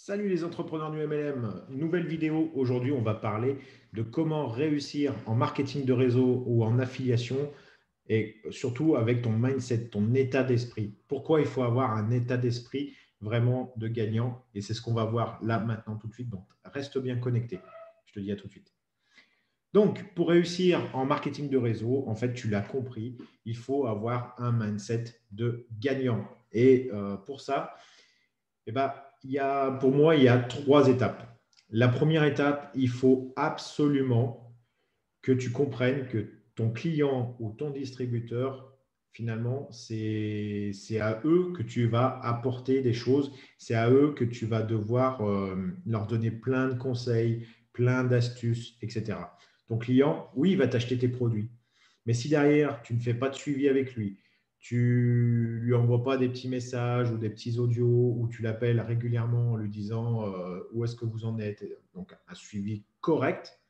Salut les entrepreneurs du MLM, nouvelle vidéo. Aujourd'hui, on va parler de comment réussir en marketing de réseau ou en affiliation et surtout avec ton mindset, ton état d'esprit. Pourquoi il faut avoir un état d'esprit vraiment de gagnant? Et c'est ce qu'on va voir là maintenant tout de suite. Donc, reste bien connecté. Je te dis à tout de suite. Donc, pour réussir en marketing de réseau, en fait, tu l'as compris, il faut avoir un mindset de gagnant. Et pour ça, eh ben, pour moi, il y a trois étapes. La première étape, il faut absolument que tu comprennes que ton client ou ton distributeur, finalement, c'est à eux que tu vas apporter des choses, c'est à eux que tu vas devoir leur donner plein de conseils, plein d'astuces, etc. Ton client, oui, il va t'acheter tes produits, mais si derrière, tu ne fais pas de suivi avec lui, tu lui envoies pas des petits messages ou des petits audios ou tu l'appelles régulièrement en lui disant où est-ce que vous en êtes, donc un suivi correct,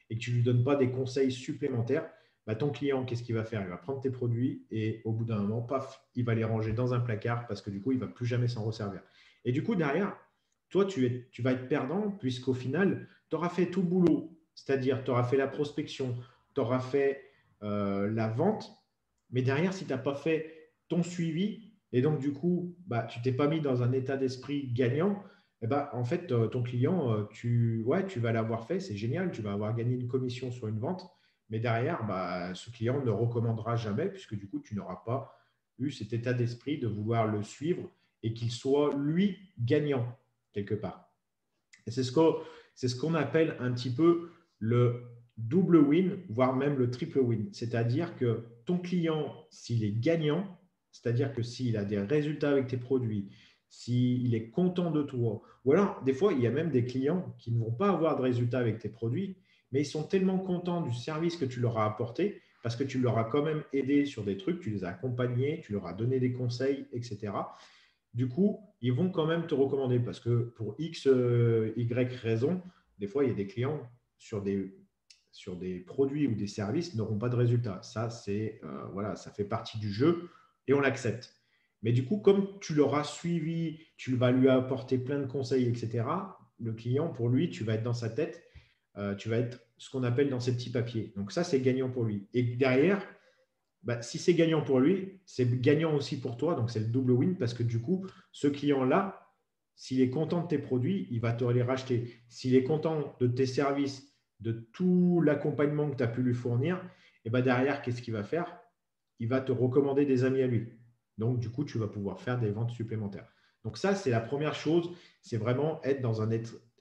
et que tu ne lui donnes pas des conseils supplémentaires, bah, ton client, qu'est-ce qu'il va faire? Il va prendre tes produits et au bout d'un moment, paf, il va les ranger dans un placard parce que du coup, il ne va plus jamais s'en resservir. Et du coup, derrière, toi, tu vas être perdant puisqu'au final, tu auras fait tout le boulot. C'est-à-dire, tu auras fait la prospection, tu auras fait la vente, mais derrière, si tu n'as pas fait ton suivi, et donc du coup, bah, tu t'es pas mis dans un état d'esprit gagnant, eh ben, en fait, ton client, tu vas l'avoir fait, c'est génial, tu vas avoir gagné une commission sur une vente, mais derrière, bah, ce client ne recommandera jamais puisque du coup, tu n'auras pas eu cet état d'esprit de vouloir le suivre et qu'il soit, lui, gagnant quelque part. Et c'est ce qu'on appelle un petit peu le double win, voire même le triple win. C'est-à-dire que ton client, s'il est gagnant, c'est-à-dire que s'il a des résultats avec tes produits, s'il est content de toi, ou alors des fois, il y a même des clients qui ne vont pas avoir de résultats avec tes produits, mais ils sont tellement contents du service que tu leur as apporté, parce que tu leur as quand même aidé sur des trucs, tu les as accompagnés, tu leur as donné des conseils, etc. Du coup, ils vont quand même te recommander parce que pour X, Y raison, des fois, il y a des clients sur des produits ou des services qui n'auront pas de résultats. Ça, voilà, ça fait partie du jeu et on l'accepte. Mais du coup, comme tu l'auras suivi, tu vas lui apporter plein de conseils, etc., le client, pour lui, tu vas être dans sa tête, tu vas être ce qu'on appelle dans ses petits papiers. Donc ça, c'est gagnant pour lui. Et derrière, bah, si c'est gagnant pour lui, c'est gagnant aussi pour toi. Donc, c'est le double win parce que du coup, ce client-là, s'il est content de tes produits, il va te les racheter. S'il est content de tes services, de tout l'accompagnement que tu as pu lui fournir, et bah derrière, qu'est-ce qu'il va faire? Il va te recommander des amis à lui. Donc, du coup, tu vas pouvoir faire des ventes supplémentaires. Donc, ça, c'est la première chose. C'est vraiment être dans un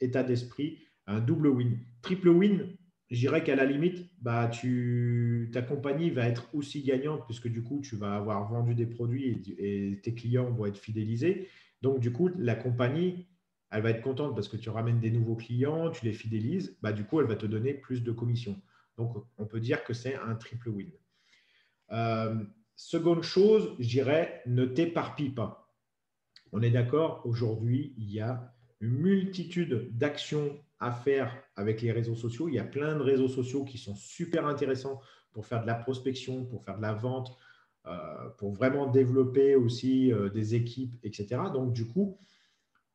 état d'esprit, un double win. Triple win, je dirais qu'à la limite, bah, ta compagnie va être aussi gagnante puisque du coup, tu vas avoir vendu des produits et tes clients vont être fidélisés. Donc, du coup, la compagnie, elle va être contente parce que tu ramènes des nouveaux clients, tu les fidélises. Bah, du coup, elle va te donner plus de commissions. Donc, on peut dire que c'est un triple win. Euh, Seconde chose, je dirais, ne t'éparpille pas. On est d'accord, aujourd'hui, il y a une multitude d'actions à faire avec les réseaux sociaux. Il y a plein de réseaux sociaux qui sont super intéressants pour faire de la prospection, pour faire de la vente, pour vraiment développer aussi des équipes, etc. Donc, du coup,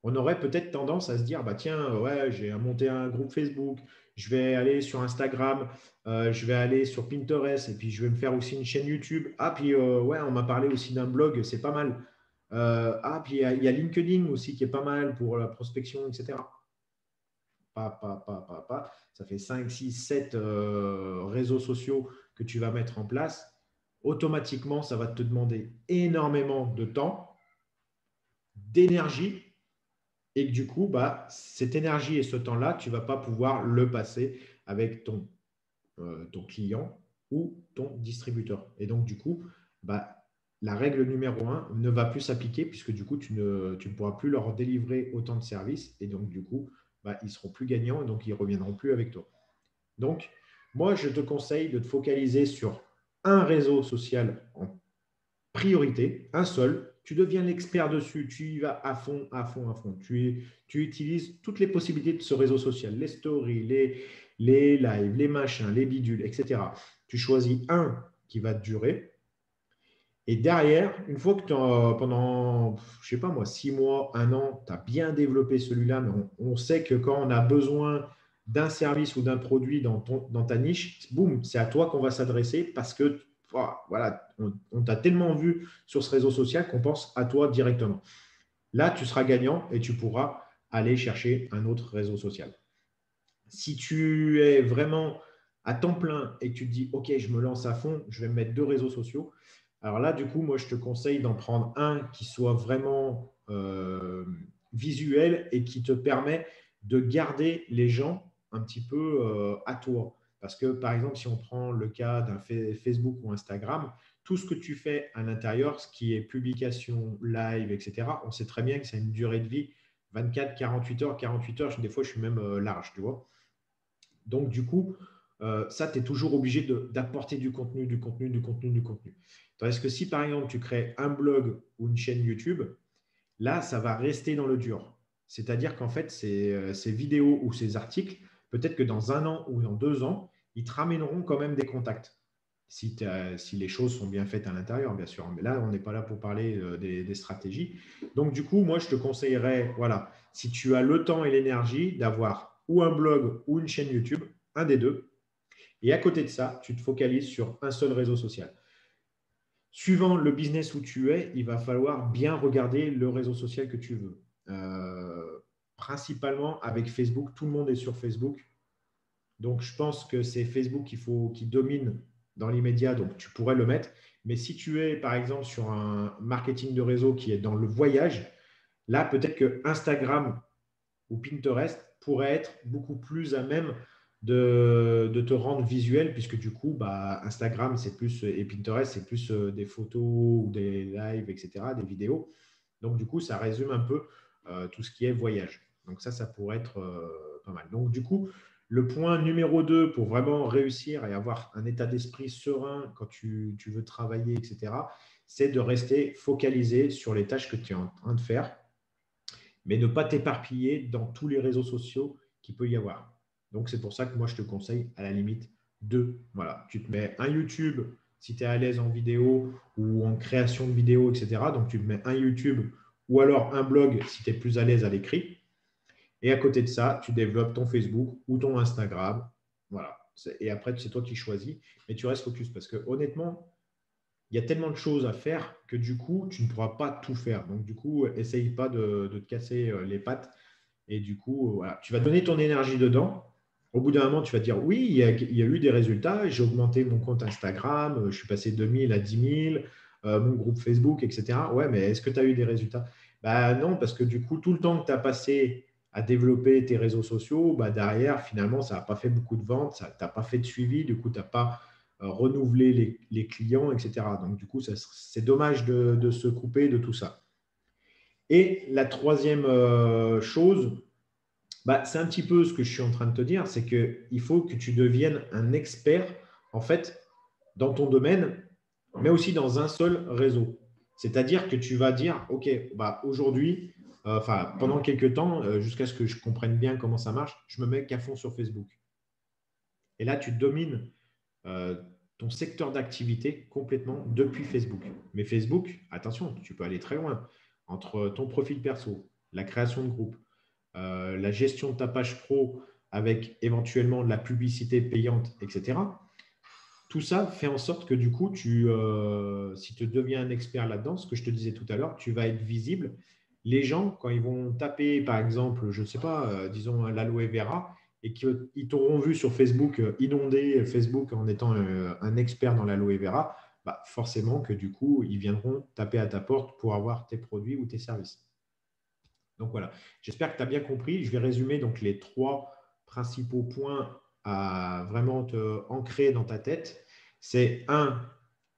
on aurait peut-être tendance à se dire, bah tiens, ouais, j'ai monté un groupe Facebook, je vais aller sur Instagram, je vais aller sur Pinterest, et puis je vais me faire aussi une chaîne YouTube. Ah, puis ouais, on m'a parlé aussi d'un blog, c'est pas mal. Puis il y a LinkedIn aussi qui est pas mal pour la prospection, etc. Pas. Ça fait 5, 6, 7 réseaux sociaux que tu vas mettre en place. Automatiquement, ça va te demander énormément de temps, d'énergie et que du coup, bah, cette énergie et ce temps-là, tu ne vas pas pouvoir le passer avec ton client ou ton distributeur. Et donc, du coup, bah, la règle numéro un ne va plus s'appliquer puisque du coup, tu ne pourras plus leur délivrer autant de services et donc, du coup, bah, ils ne seront plus gagnants et donc ils ne reviendront plus avec toi. Donc, moi, je te conseille de te focaliser sur un réseau social en priorité, un seul. Tu deviens l'expert dessus, tu y vas à fond, à fond, à fond. Tu utilises toutes les possibilités de ce réseau social, les stories, les lives, les machins, les bidules, etc. Tu choisis un qui va te durer Et derrière, une fois que pendant, je sais pas moi, 6 mois, 1 an, tu as bien développé celui-là, mais on sait que quand on a besoin d'un service ou d'un produit dans ta niche, boum, c'est à toi qu'on va s'adresser parce que voilà, on t'a tellement vu sur ce réseau social qu'on pense à toi directement. Là, tu seras gagnant et tu pourras aller chercher un autre réseau social. Si tu es vraiment à temps plein et que tu te dis, OK, je me lance à fond, je vais me mettre 2 réseaux sociaux. Alors là, du coup, moi, je te conseille d'en prendre un qui soit vraiment visuel et qui te permet de garder les gens un petit peu à toi. Parce que, par exemple, si on prend le cas d'un Facebook ou Instagram, tout ce que tu fais à l'intérieur, ce qui est publication, live, etc., on sait très bien que c'est une durée de vie 24, 48 heures, 48 heures. Des fois, je suis même large, tu vois. Donc, du coup, ça, tu es toujours obligé d'apporter du contenu, du contenu, du contenu, du contenu. Tandis que si, par exemple, tu crées un blog ou une chaîne YouTube, là, ça va rester dans le dur. C'est-à-dire qu'en fait, ces vidéos ou ces articles, peut-être que dans 1 an ou dans 2 ans, ils te ramèneront quand même des contacts. Si les choses sont bien faites à l'intérieur, bien sûr. Mais là, on n'est pas là pour parler des stratégies. Donc, du coup, moi, je te conseillerais, voilà, si tu as le temps et l'énergie d'avoir ou un blog ou une chaîne YouTube, un des deux. Et à côté de ça, tu te focalises sur un seul réseau social. Suivant le business où tu es, il va falloir bien regarder le réseau social que tu veux. Principalement avec Facebook, tout le monde est sur Facebook. Donc, je pense que c'est Facebook qui domine dans l'immédiat, donc tu pourrais le mettre. Mais si tu es, par exemple, sur un marketing de réseau qui est dans le voyage, là, peut-être que Instagram ou Pinterest pourrait être beaucoup plus à même de te rendre visuel, puisque du coup, bah, Instagram, c'est plus, et Pinterest, c'est plus des photos ou des lives, etc., des vidéos. Donc, du coup, ça résume un peu tout ce qui est voyage. Donc, ça pourrait être pas mal. Donc, du coup, le point numéro 2 pour vraiment réussir et avoir un état d'esprit serein quand tu veux travailler, etc., c'est de rester focalisé sur les tâches que tu es en train de faire, mais ne pas t'éparpiller dans tous les réseaux sociaux qu'il peut y avoir. Donc, c'est pour ça que moi, je te conseille à la limite deux. Voilà, tu te mets un YouTube si tu es à l'aise en vidéo ou en création de vidéos, etc. Donc, tu te mets un YouTube ou alors un blog si tu es plus à l'aise à l'écrit. Et à côté de ça, tu développes ton Facebook ou ton Instagram. Voilà. Et après, c'est toi qui choisis, mais tu restes focus parce que honnêtement, il y a tellement de choses à faire que du coup, tu ne pourras pas tout faire. Donc, du coup, essaye pas de te casser les pattes. Et du coup, voilà, tu vas donner ton énergie dedans. Au bout d'un moment, tu vas te dire oui, il y a eu des résultats. J'ai augmenté mon compte Instagram, je suis passé de 1000 à 10 000, mon groupe Facebook, etc. Ouais, mais est-ce que tu as eu des résultats? Bah non, parce que du coup, tout le temps que tu as passé à développer tes réseaux sociaux, bah derrière, finalement, ça n'a pas fait beaucoup de ventes, tu n'as pas fait de suivi, du coup, tu n'as pas renouvelé les clients, etc. Donc, du coup, c'est dommage de se couper de tout ça. Et la troisième chose, bah, c'est un petit peu ce que je suis en train de te dire, c'est qu'il faut que tu deviennes un expert, en fait, dans ton domaine, mais aussi dans un seul réseau. C'est-à-dire que tu vas dire, OK, bah, aujourd'hui, pendant quelques temps, jusqu'à ce que je comprenne bien comment ça marche, je me mets qu'à fond sur Facebook. Et là, tu domines euh, ton secteur d'activité complètement depuis Facebook. Mais Facebook, attention, tu peux aller très loin. Entre ton profil perso, la création de groupe, la gestion de ta page pro avec éventuellement de la publicité payante, etc. Tout ça fait en sorte que du coup, si tu deviens un expert là-dedans, ce que je te disais tout à l'heure, tu vas être visible. Les gens, quand ils vont taper, par exemple, je ne sais pas, disons l'aloe vera, et qu'ils t'auront vu sur Facebook inonder Facebook en étant un expert dans l'aloe vera, bah forcément que du coup, ils viendront taper à ta porte pour avoir tes produits ou tes services. Donc voilà, j'espère que tu as bien compris. Je vais résumer donc les 3 principaux points à vraiment te ancrer dans ta tête. C'est un,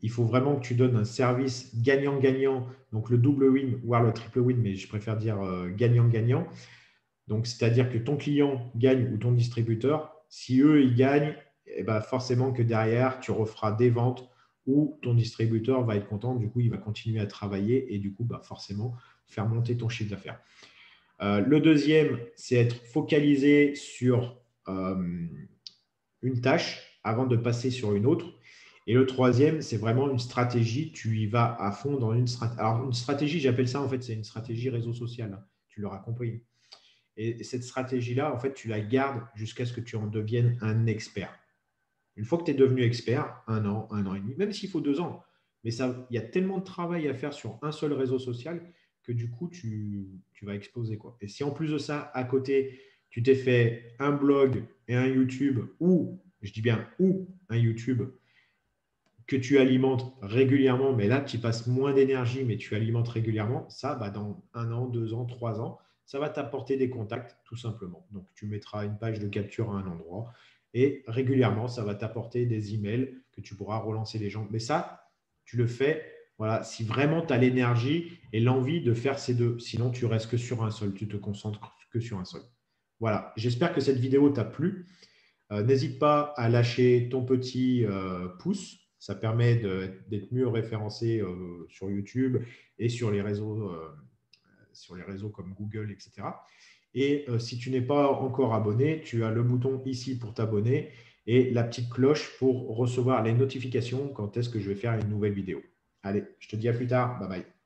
il faut vraiment que tu donnes un service gagnant-gagnant, donc le double win, voire le triple win, mais je préfère dire gagnant-gagnant. Donc, c'est-à-dire que ton client gagne ou ton distributeur, si eux, ils gagnent, eh ben forcément que derrière, tu referas des ventes ou ton distributeur va être content. Du coup, il va continuer à travailler et du coup, bah, forcément, faire monter ton chiffre d'affaires. Le deuxième, c'est être focalisé sur une tâche avant de passer sur une autre. Et le troisième, c'est vraiment une stratégie. Tu y vas à fond dans une stratégie. Alors, une stratégie, j'appelle ça, en fait, c'est une stratégie réseau social, hein. Tu l'auras compris. Et cette stratégie-là, en fait, tu la gardes jusqu'à ce que tu en deviennes un expert. Une fois que tu es devenu expert, 1 an et demi, même s'il faut 2 ans, mais ça, il y a tellement de travail à faire sur un seul réseau social que du coup, tu vas exploser, quoi. Et si en plus de ça, à côté, tu t'es fait un blog et un YouTube, ou, je dis bien, ou un YouTube que tu alimentes régulièrement, mais là, tu passes moins d'énergie, mais tu alimentes régulièrement, ça, bah, dans 1 an, 2 ans, 3 ans, ça va t'apporter des contacts, tout simplement. Donc, tu mettras une page de capture à un endroit et régulièrement, ça va t'apporter des emails que tu pourras relancer les gens. Mais ça, tu le fais, voilà, si vraiment tu as l'énergie et l'envie de faire ces deux. Sinon, tu restes que sur un seul, tu te concentres que sur un seul. Voilà, j'espère que cette vidéo t'a plu. N'hésite pas à lâcher ton petit pouce. Ça permet d'être mieux référencé sur YouTube et sur les réseaux comme Google, etc. Et si tu n'es pas encore abonné, tu as le bouton ici pour t'abonner et la petite cloche pour recevoir les notifications quand est-ce que je vais faire une nouvelle vidéo. Allez, je te dis à plus tard. Bye bye.